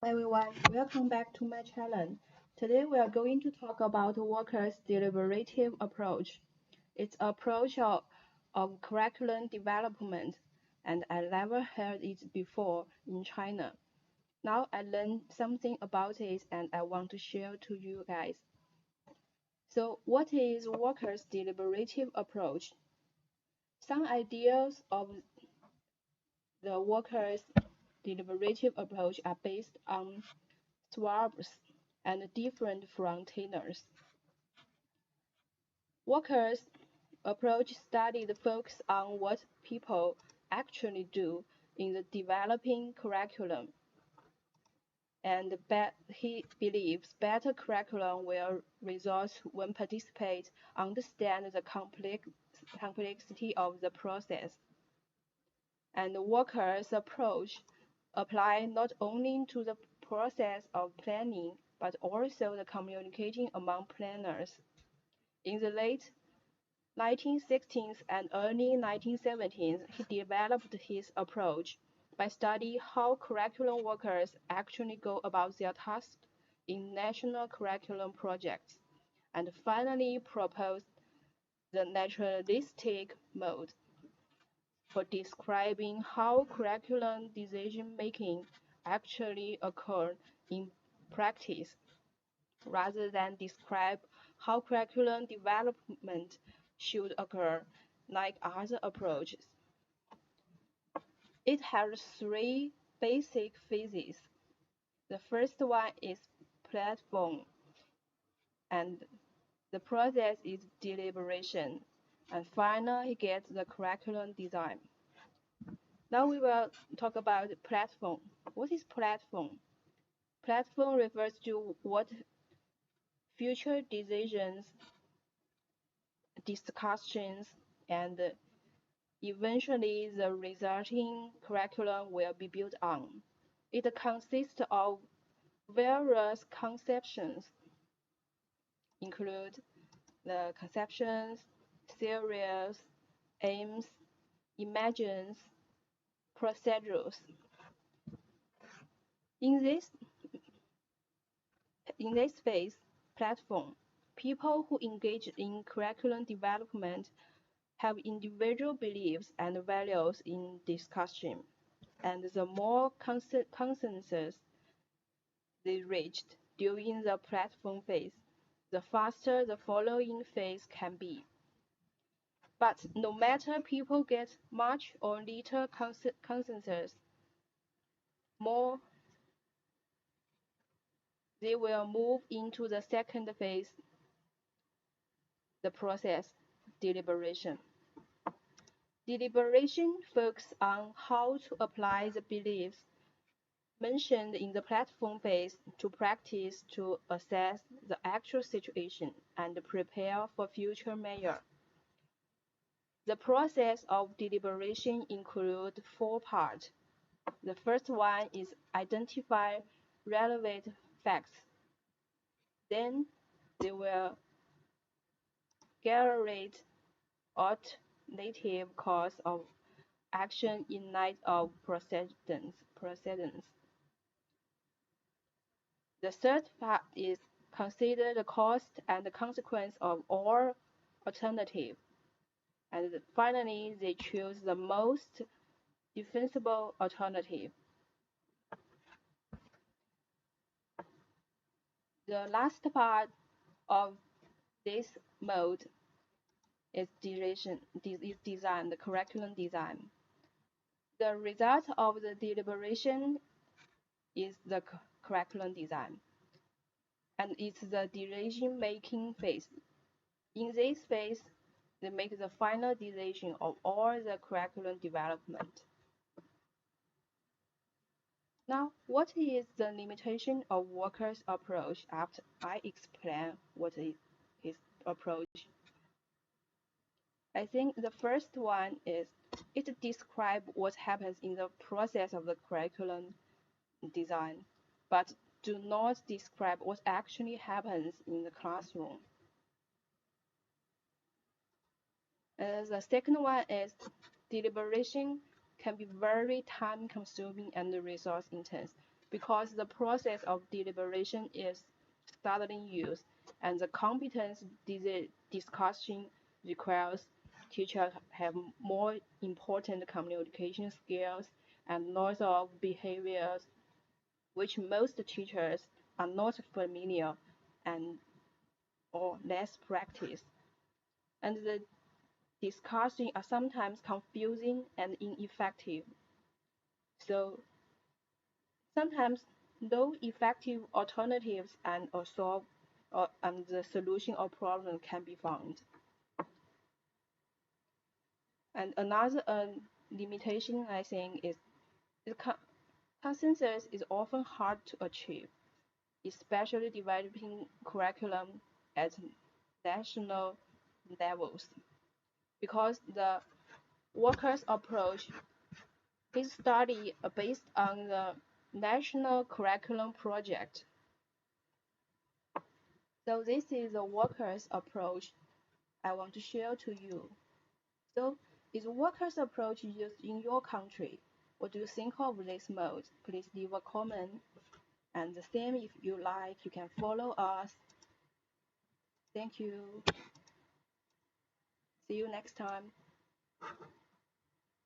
Everyone, welcome back to my channel. Today we are going to talk about workers' deliberative approach. It's an approach of curriculum development, and I never heard it before in China. Now I learned something about it and I want to share to you guys. So what is workers' deliberative approach? Some ideas of the workers' deliberative approach are based on swaps and different from Taylor's. Walker's approach studied focus on what people actually do in the developing curriculum, and he believes better curriculum will result when participants understand the complexity of the process. And Walker's approach apply not only to the process of planning, but also the communicating among planners. In the late 1960s and early 1970s, he developed his approach by studying how curriculum workers actually go about their tasks in national curriculum projects, and finally proposed the naturalistic mode for describing how curriculum decision-making actually occurred in practice, rather than describe how curriculum development should occur, like other approaches. It has three basic phases. The first one is platform, and the process is deliberation, and finally he gets the curriculum design. Now we will talk about platform. What is platform? Platform refers to what future decisions, discussions, and eventually the resulting curriculum will be built on. It consists of various conceptions, include the conceptions, theories, aims, imagines, procedures. In this phase, platform, people who engage in curriculum development have individual beliefs and values in discussion, and the more consensus they reached during the platform phase, the faster the following phase can be. But no matter people get much or little consensus, more they will move into the second phase, the process, deliberation. Deliberation focuses on how to apply the beliefs mentioned in the platform phase to practice to assess the actual situation and prepare for future measures. The process of deliberation includes four parts. The first one is identify relevant facts. Then they will generate alternative course of action in light of precedents. The third part is consider the cost and the consequence of all alternatives. And finally, they choose the most defensible alternative. The last part of this mode is design, the curriculum design. The result of the deliberation is the curriculum design, and it's the decision-making phase. In this phase, they make the final decision of all the curriculum development. Now, what is the limitation of Walker's approach after I explain what is his approach? I think the first one is it describes what happens in the process of the curriculum design, but do not describe what actually happens in the classroom. The second one is deliberation can be very time consuming and resource intense because the process of deliberation is starting use, and the competence discussion requires teachers have more important communication skills and knowledge of behaviors which most teachers are not familiar and or less practice. And the discussions are sometimes confusing and ineffective. So sometimes no effective alternatives and the solution of problem can be found. And another limitation I think is the consensus is often hard to achieve, especially developing curriculum at national levels, because the workers' approach is study based on the national curriculum project. So this is the workers' approach I want to share to you. So is workers' approach used in your country? What do you think of this mode? Please leave a comment. And the same, if you like, you can follow us. Thank you. See you next time.